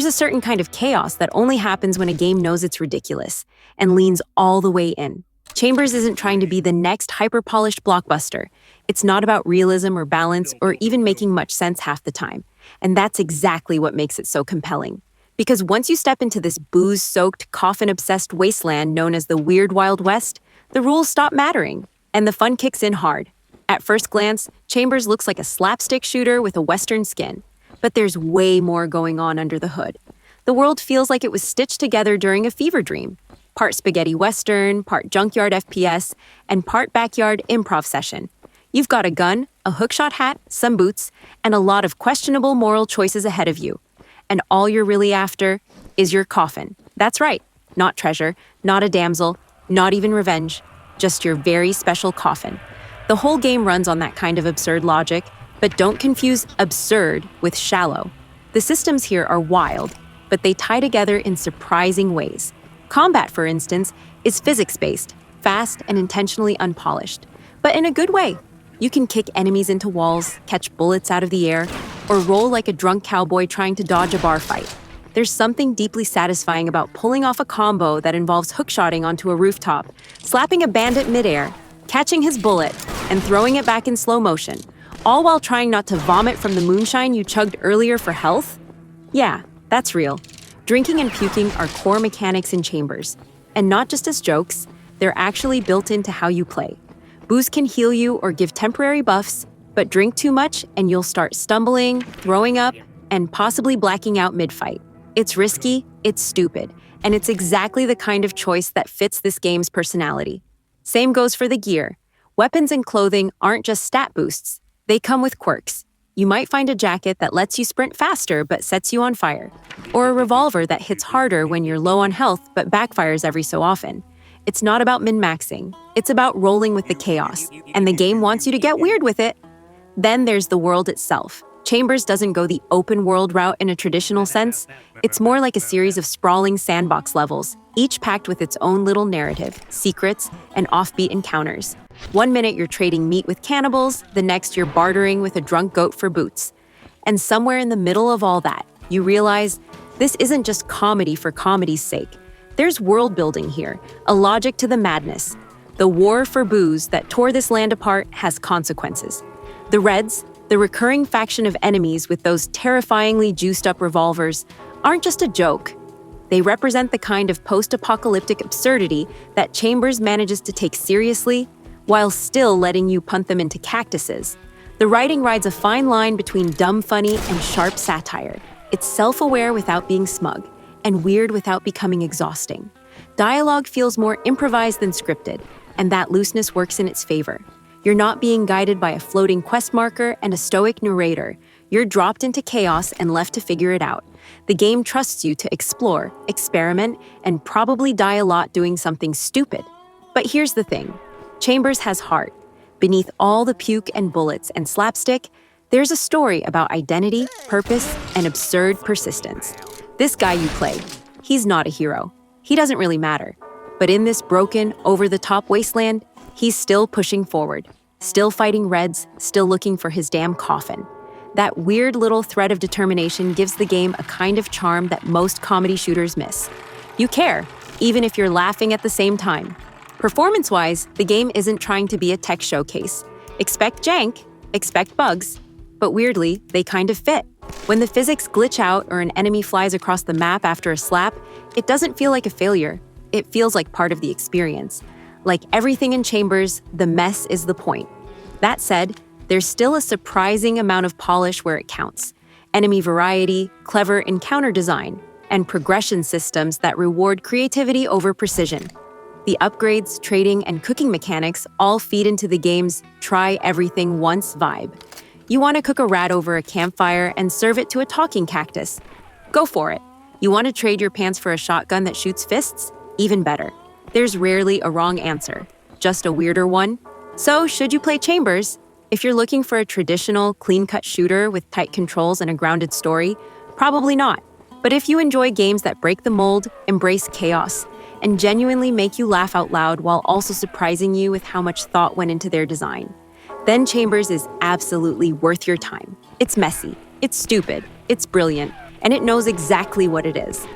There's a certain kind of chaos that only happens when a game knows it's ridiculous and leans all the way in. Chambers isn't trying to be the next hyper-polished blockbuster. It's not about realism or balance or even making much sense half the time. And that's exactly what makes it so compelling. Because once you step into this booze-soaked, coffin-obsessed wasteland known as the Weird Wild West, the rules stop mattering, and the fun kicks in hard. At first glance, Chambers looks like a slapstick shooter with a Western skin. But there's way more going on under the hood. The world feels like it was stitched together during a fever dream. Part spaghetti Western, part junkyard FPS, and part backyard improv session. You've got a gun, a hookshot hat, some boots, and a lot of questionable moral choices ahead of you. And all you're really after is your coffin. That's right, not treasure, not a damsel, not even revenge, just your very special coffin. The whole game runs on that kind of absurd logic, but don't confuse absurd with shallow. The systems here are wild, but they tie together in surprising ways. Combat, for instance, is physics-based, fast and intentionally unpolished, but in a good way. You can kick enemies into walls, catch bullets out of the air, or roll like a drunk cowboy trying to dodge a bar fight. There's something deeply satisfying about pulling off a combo that involves hookshotting onto a rooftop, slapping a bandit midair, catching his bullet, and throwing it back in slow motion, all while trying not to vomit from the moonshine you chugged earlier for health? Yeah, that's real. Drinking and puking are core mechanics in Chambers. And not just as jokes, they're actually built into how you play. Booze can heal you or give temporary buffs, but drink too much and you'll start stumbling, throwing up, and possibly blacking out mid-fight. It's risky, it's stupid, and it's exactly the kind of choice that fits this game's personality. Same goes for the gear. Weapons and clothing aren't just stat boosts. They come with quirks. You might find a jacket that lets you sprint faster but sets you on fire, or a revolver that hits harder when you're low on health but backfires every so often. It's not about min-maxing. It's about rolling with the chaos, and the game wants you to get weird with it. Then there's the world itself. Chambers doesn't go the open world route in a traditional sense. It's more like a series of sprawling sandbox levels, each packed with its own little narrative, secrets, and offbeat encounters. One minute you're trading meat with cannibals, the next you're bartering with a drunk goat for boots. And somewhere in the middle of all that, you realize this isn't just comedy for comedy's sake. There's world building here, a logic to the madness. The war for booze that tore this land apart has consequences. The Reds, the recurring faction of enemies with those terrifyingly juiced-up revolvers, aren't just a joke. They represent the kind of post-apocalyptic absurdity that Chambers manages to take seriously while still letting you punt them into cactuses. The writing rides a fine line between dumb funny and sharp satire. It's self-aware without being smug, and weird without becoming exhausting. Dialogue feels more improvised than scripted, and that looseness works in its favor. You're not being guided by a floating quest marker and a stoic narrator. You're dropped into chaos and left to figure it out. The game trusts you to explore, experiment, and probably die a lot doing something stupid. But here's the thing. Chambers has heart. Beneath all the puke and bullets and slapstick, there's a story about identity, purpose, and absurd persistence. This guy you play, he's not a hero. He doesn't really matter. But in this broken, over-the-top wasteland, he's still pushing forward, still fighting Reds, still looking for his damn coffin. That weird little thread of determination gives the game a kind of charm that most comedy shooters miss. You care, even if you're laughing at the same time. Performance-wise, the game isn't trying to be a tech showcase. Expect jank, expect bugs, but weirdly, they kind of fit. When the physics glitch out or an enemy flies across the map after a slap, it doesn't feel like a failure. It feels like part of the experience. Like everything in Chambers, the mess is the point. That said, there's still a surprising amount of polish where it counts. Enemy variety, clever encounter design, and progression systems that reward creativity over precision. The upgrades, trading, and cooking mechanics all feed into the game's try-everything-once vibe. You want to cook a rat over a campfire and serve it to a talking cactus? Go for it. You want to trade your pants for a shotgun that shoots fists? Even better. There's rarely a wrong answer, just a weirder one. So, should you play Chambers? If you're looking for a traditional, clean-cut shooter with tight controls and a grounded story, probably not. But if you enjoy games that break the mold, embrace chaos, and genuinely make you laugh out loud while also surprising you with how much thought went into their design, then Chambers is absolutely worth your time. It's messy, it's stupid, it's brilliant, and it knows exactly what it is.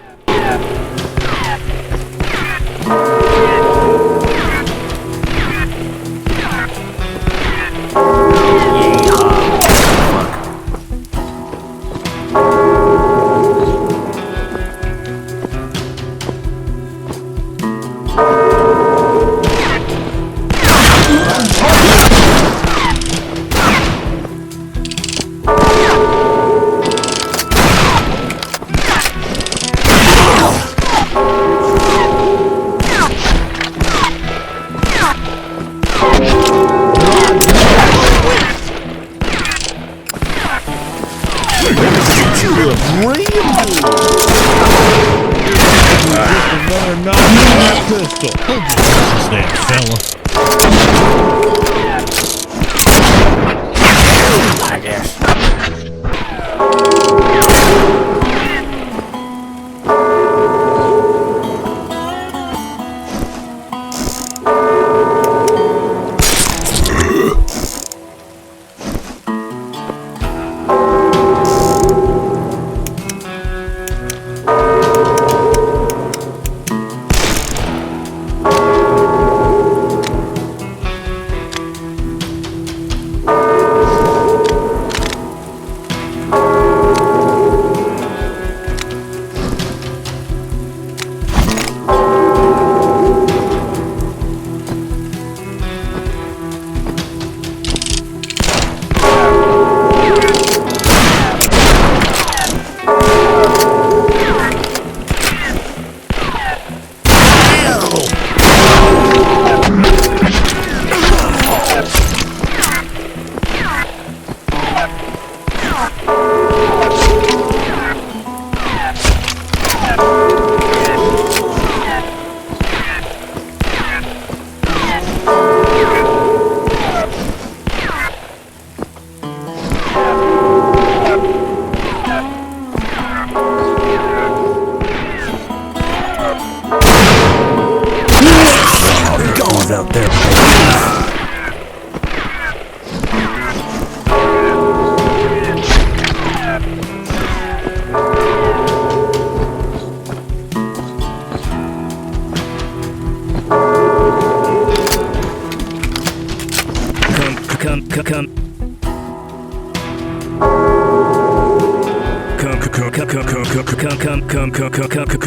Out there.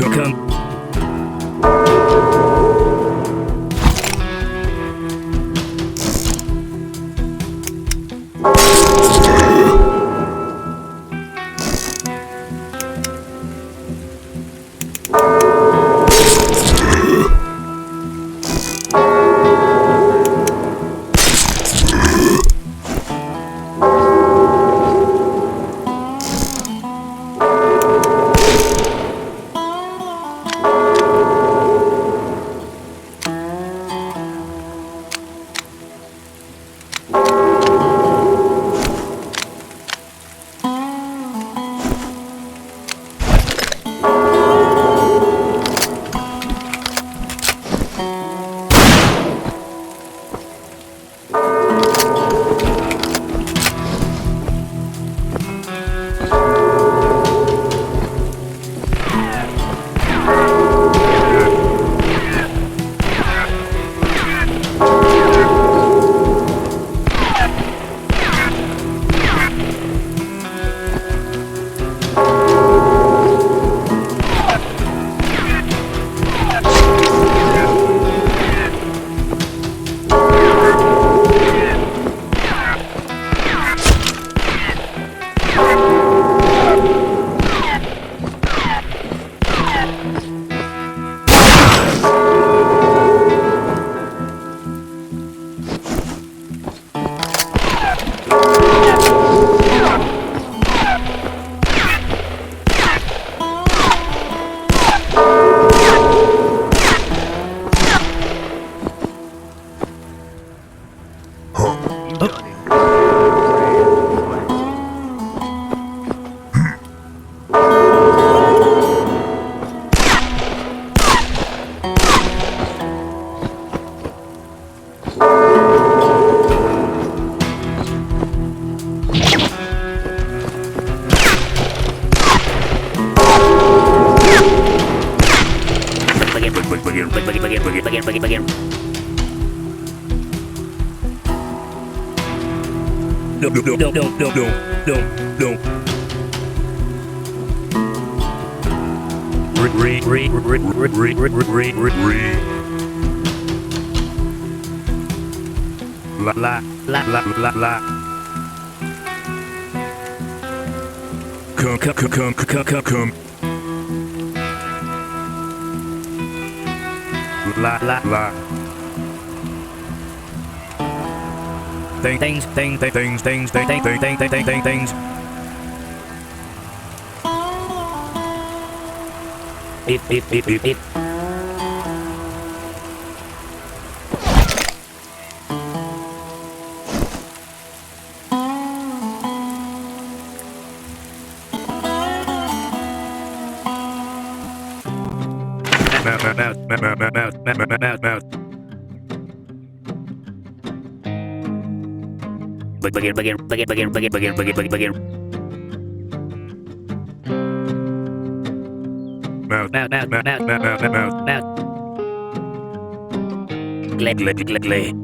Come. Come. La. Things. Beep. Mouse. Begin. Mouse.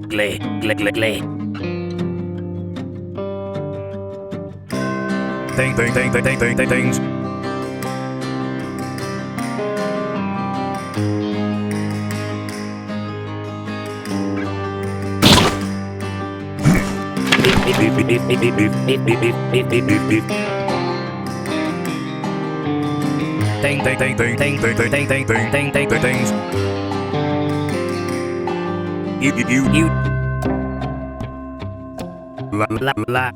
Glay. Things. Beep. Things. You. La.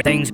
Things.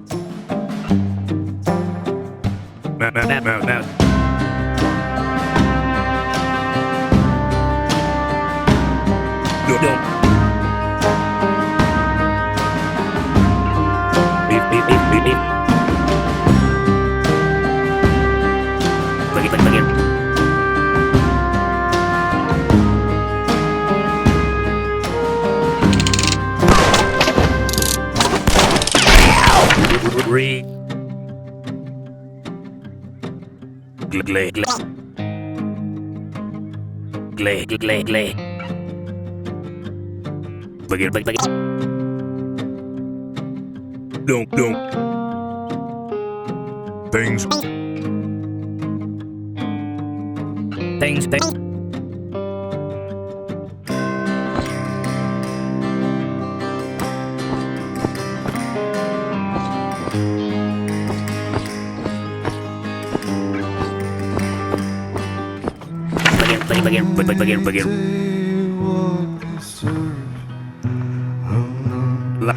Mouse. No. Beep. Begin. Glay. Begin. Don't. Things. Begin. La.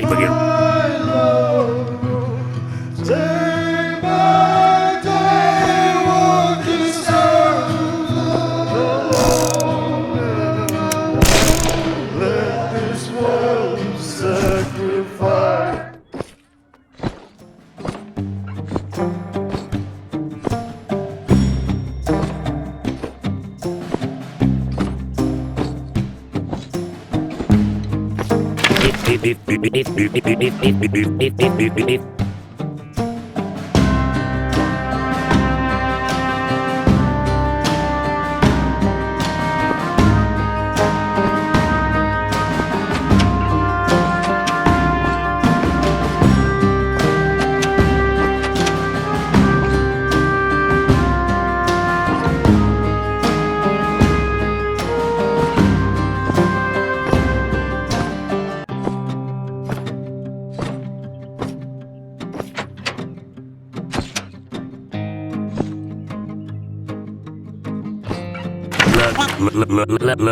Begin. Day by day, walking let this world sacrifice. Beep.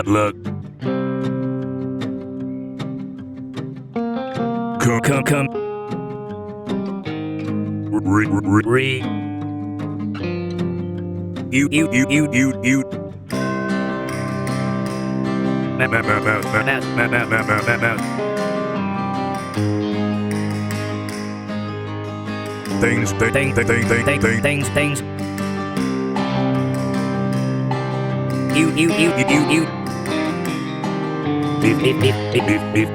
look. Come. Re. You. Things. You. Beef. Beef.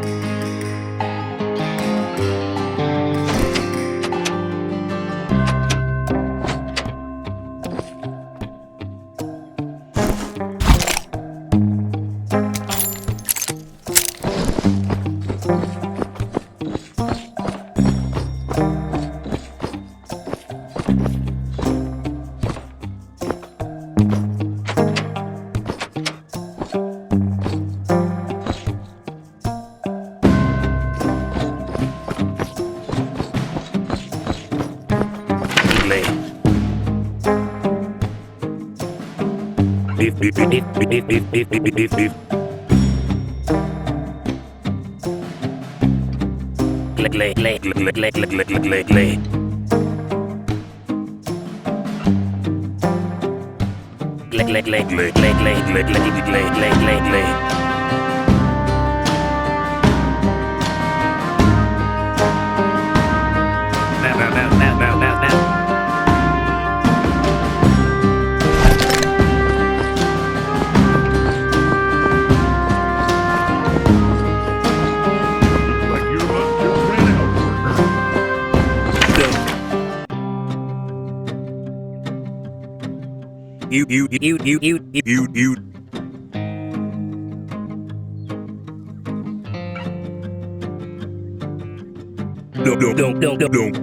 Lay. Now. Like you're about to ran out, partner. You. Don't.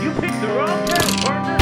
You picked the wrong path, partner.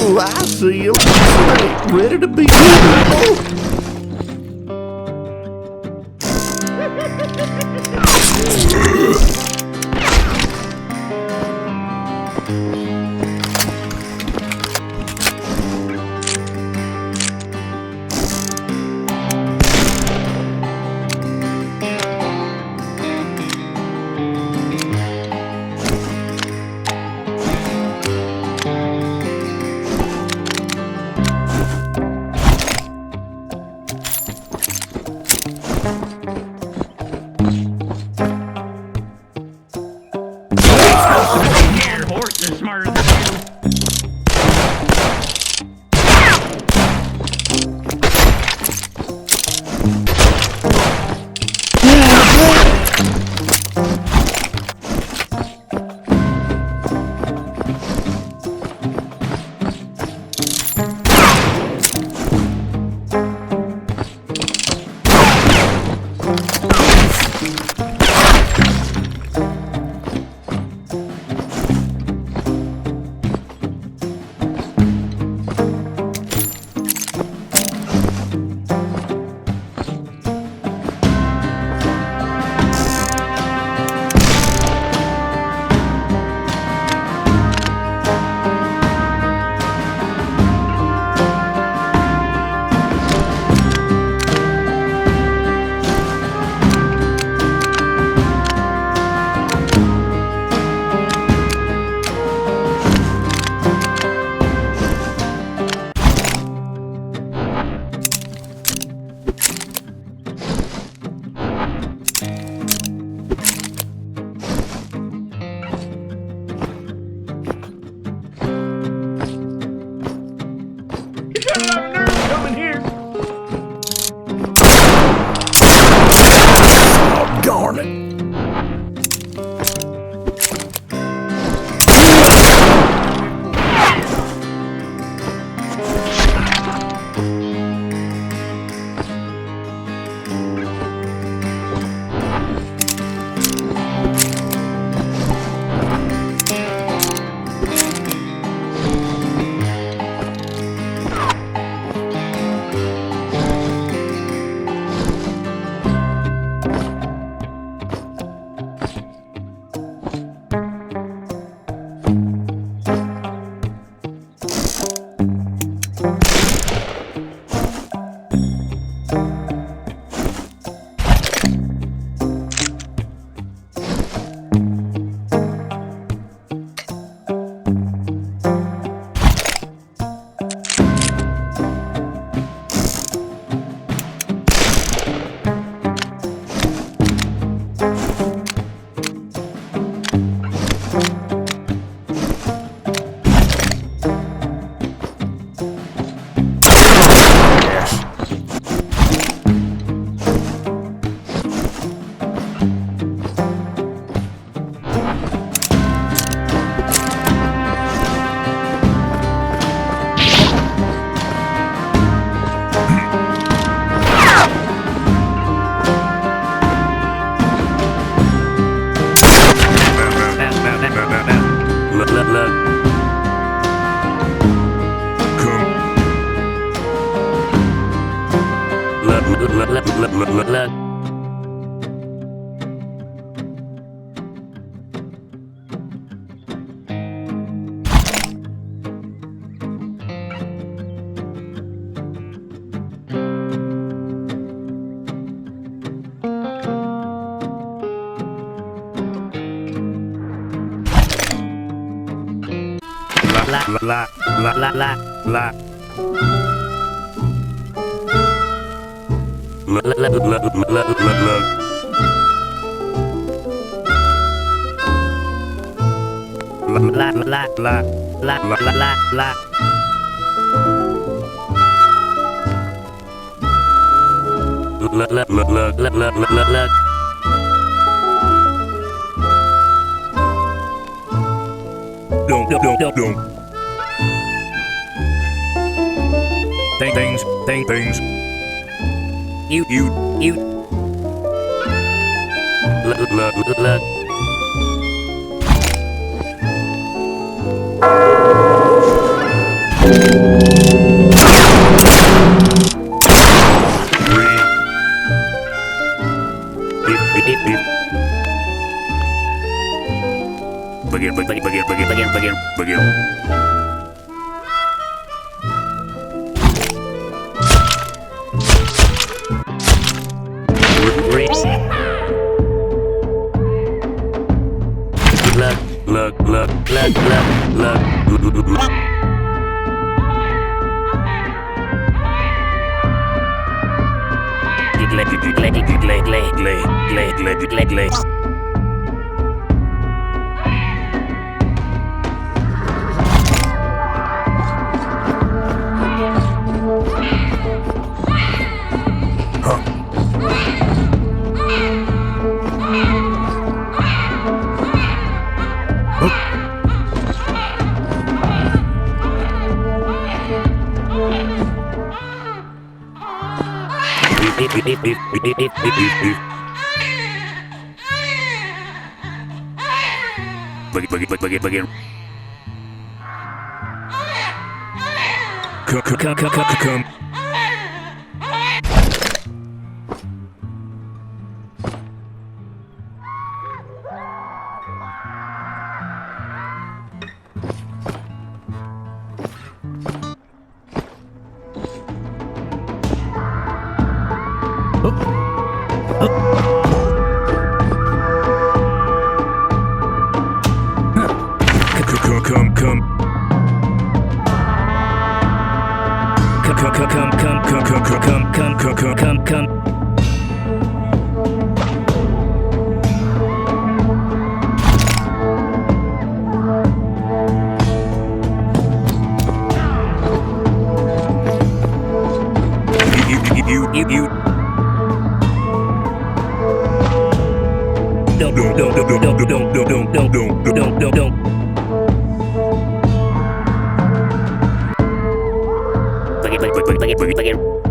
Oh, I see him. Snake ready to be eaten. Your horse is smarter than you. got a lot of nerve coming here. Oh, darn it. Look. La. Look. Don't. Things. You. Look. Begin. Look. Glay. Begin. Come. Come. boogie, boogie, boogie, boogie.